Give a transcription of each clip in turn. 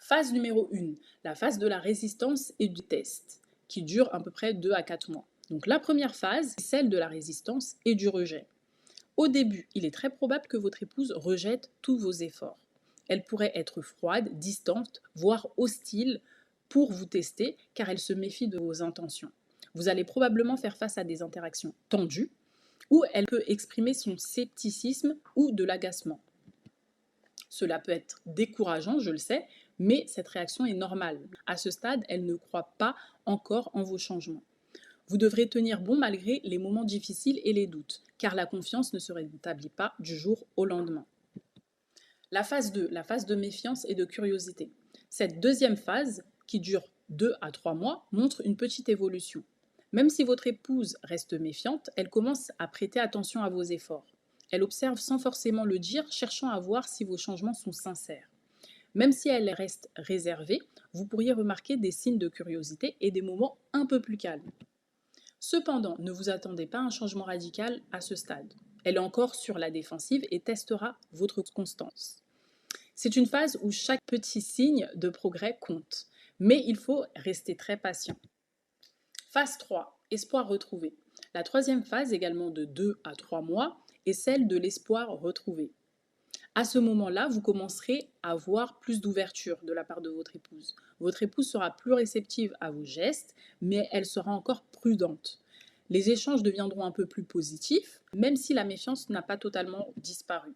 Phase numéro 1, la phase de la résistance et du test, qui dure à peu près 2 à 4 mois. Donc la première phase, c'est celle de la résistance et du rejet. Au début, il est très probable que votre épouse rejette tous vos efforts. Elle pourrait être froide, distante, voire hostile pour vous tester, car elle se méfie de vos intentions. Vous allez probablement faire face à des interactions tendues, où elle peut exprimer son scepticisme ou de l'agacement. Cela peut être décourageant, je le sais, mais cette réaction est normale. À ce stade, elle ne croit pas encore en vos changements. Vous devrez tenir bon malgré les moments difficiles et les doutes, car la confiance ne se rétablit pas du jour au lendemain. La phase 2, la phase de méfiance et de curiosité. Cette deuxième phase, qui dure 2 à 3 mois, montre une petite évolution. Même si votre épouse reste méfiante, elle commence à prêter attention à vos efforts. Elle observe sans forcément le dire, cherchant à voir si vos changements sont sincères. Même si elle reste réservée, vous pourriez remarquer des signes de curiosité et des moments un peu plus calmes. Cependant, ne vous attendez pas à un changement radical à ce stade. Elle est encore sur la défensive et testera votre constance. C'est une phase où chaque petit signe de progrès compte, mais il faut rester très patient. Phase 3, espoir retrouvé. La troisième phase, également de 2 à 3 mois, est celle de l'espoir retrouvé. À ce moment-là, vous commencerez à voir plus d'ouverture de la part de votre épouse. Votre épouse sera plus réceptive à vos gestes, mais elle sera encore prudente. Les échanges deviendront un peu plus positifs, même si la méfiance n'a pas totalement disparu.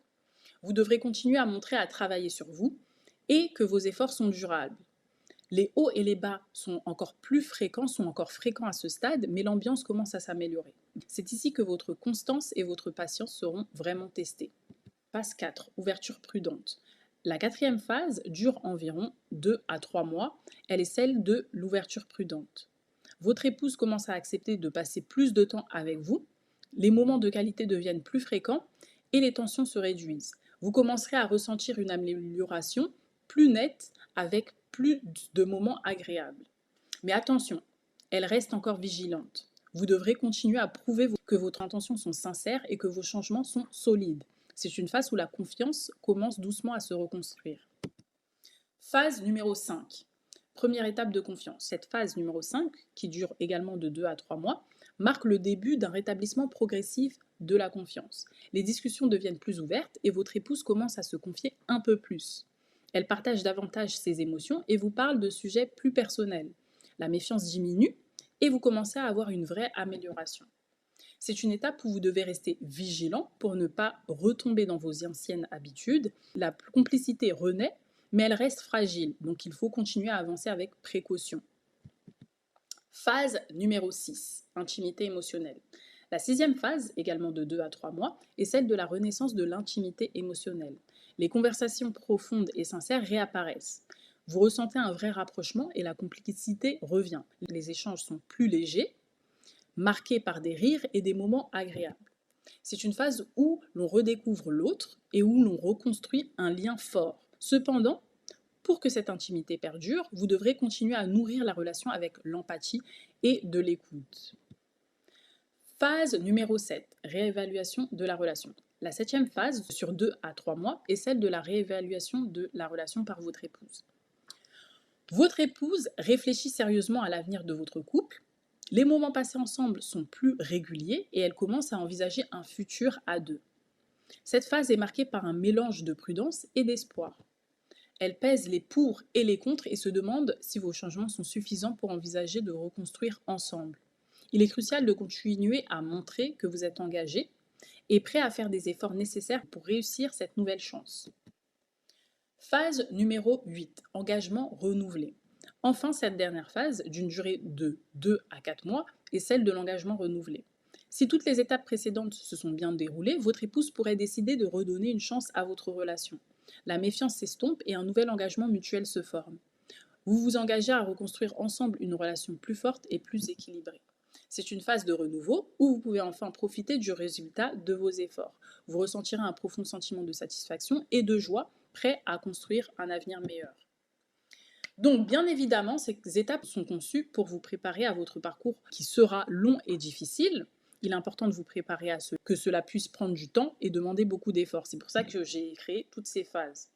Vous devrez continuer à montrer à travailler sur vous et que vos efforts sont durables. Les hauts et les bas sont encore fréquents à ce stade, mais l'ambiance commence à s'améliorer. C'est ici que votre constance et votre patience seront vraiment testées. Phase 4, ouverture prudente. La quatrième phase dure environ 2 à 3 mois. Elle est celle de l'ouverture prudente. Votre épouse commence à accepter de passer plus de temps avec vous, les moments de qualité deviennent plus fréquents et les tensions se réduisent. Vous commencerez à ressentir une amélioration plus nette avec plus de moments agréables. Mais attention, elle reste encore vigilante. Vous devrez continuer à prouver que vos intentions sont sincères et que vos changements sont solides. C'est une phase où la confiance commence doucement à se reconstruire. Phase numéro 5. Première étape de confiance. Cette phase numéro 5, qui dure également de 2 à 3 mois, marque le début d'un rétablissement progressif de la confiance. Les discussions deviennent plus ouvertes et votre épouse commence à se confier un peu plus. Elle partage davantage ses émotions et vous parle de sujets plus personnels. La méfiance diminue et vous commencez à avoir une vraie amélioration. C'est une étape où vous devez rester vigilant pour ne pas retomber dans vos anciennes habitudes. La complicité renaît, mais elle reste fragile, donc il faut continuer à avancer avec précaution. Phase numéro 6, intimité émotionnelle. La sixième phase, également de 2 à 3 mois, est celle de la renaissance de l'intimité émotionnelle. Les conversations profondes et sincères réapparaissent. Vous ressentez un vrai rapprochement et la complicité revient. Les échanges sont plus légers, marquée par des rires et des moments agréables. C'est une phase où l'on redécouvre l'autre et où l'on reconstruit un lien fort. Cependant, pour que cette intimité perdure, vous devrez continuer à nourrir la relation avec l'empathie et de l'écoute. Phase numéro 7, réévaluation de la relation. La septième phase, sur 2 à 3 mois, est celle de la réévaluation de la relation par votre épouse. Votre épouse réfléchit sérieusement à l'avenir de votre couple. Les moments passés ensemble sont plus réguliers et elle commence à envisager un futur à deux. Cette phase est marquée par un mélange de prudence et d'espoir. Elle pèse les pour et les contre et se demande si vos changements sont suffisants pour envisager de reconstruire ensemble. Il est crucial de continuer à montrer que vous êtes engagé et prêt à faire des efforts nécessaires pour réussir cette nouvelle chance. Phase numéro 8, engagement renouvelé. Enfin, cette dernière phase, d'une durée de 2 à 4 mois, est celle de l'engagement renouvelé. Si toutes les étapes précédentes se sont bien déroulées, votre épouse pourrait décider de redonner une chance à votre relation. La méfiance s'estompe et un nouvel engagement mutuel se forme. Vous vous engagez à reconstruire ensemble une relation plus forte et plus équilibrée. C'est une phase de renouveau où vous pouvez enfin profiter du résultat de vos efforts. Vous ressentirez un profond sentiment de satisfaction et de joie, prêt à construire un avenir meilleur. Donc, bien évidemment, ces étapes sont conçues pour vous préparer à votre parcours qui sera long et difficile. Il est important de vous préparer à ce que cela puisse prendre du temps et demander beaucoup d'efforts. C'est pour ça que j'ai créé toutes ces phases.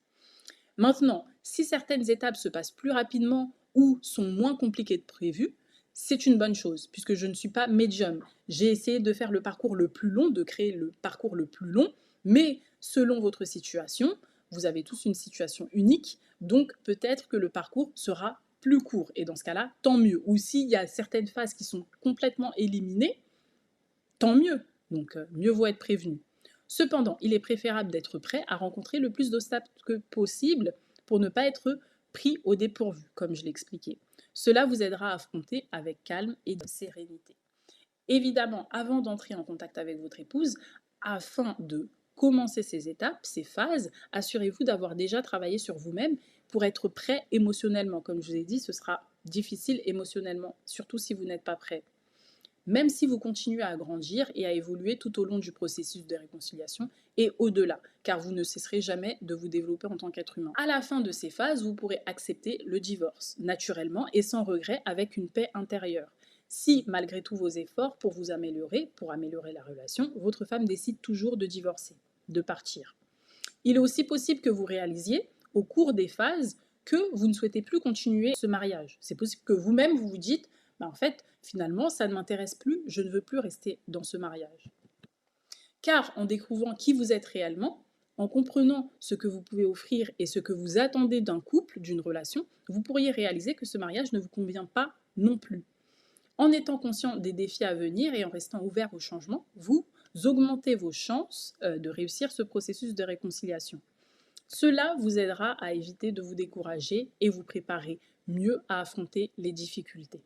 Maintenant, si certaines étapes se passent plus rapidement ou sont moins compliquées que prévu, c'est une bonne chose, puisque je ne suis pas médium. J'ai essayé de faire le parcours le plus long, de créer le parcours le plus long, mais selon votre situation, vous avez tous une situation unique, donc peut-être que le parcours sera plus court. Et dans ce cas-là, tant mieux. Ou s'il y a certaines phases qui sont complètement éliminées, tant mieux. Donc mieux vaut être prévenu. Cependant, il est préférable d'être prêt à rencontrer le plus d'obstacles possible pour ne pas être pris au dépourvu, comme je l'expliquais. Cela vous aidera à affronter avec calme et de sérénité. Évidemment, avant d'entrer en contact avec votre épouse, afin de commencer ces étapes, ces phases, assurez-vous d'avoir déjà travaillé sur vous-même pour être prêt émotionnellement. Comme je vous ai dit, ce sera difficile émotionnellement, surtout si vous n'êtes pas prêt. Même si vous continuez à grandir et à évoluer tout au long du processus de réconciliation et au-delà, car vous ne cesserez jamais de vous développer en tant qu'être humain. À la fin de ces phases, vous pourrez accepter le divorce, naturellement et sans regret, avec une paix intérieure. Si, malgré tous vos efforts pour vous améliorer, pour améliorer la relation, votre femme décide toujours de divorcer, de partir. Il est aussi possible que vous réalisiez, au cours des phases, que vous ne souhaitez plus continuer ce mariage. C'est possible que vous-même vous vous dites, en fait, finalement, ça ne m'intéresse plus, je ne veux plus rester dans ce mariage. Car en découvrant qui vous êtes réellement, en comprenant ce que vous pouvez offrir et ce que vous attendez d'un couple, d'une relation, vous pourriez réaliser que ce mariage ne vous convient pas non plus. En étant conscient des défis à venir et en restant ouvert au changement, vous augmentez vos chances de réussir ce processus de réconciliation. Cela vous aidera à éviter de vous décourager et vous préparer mieux à affronter les difficultés.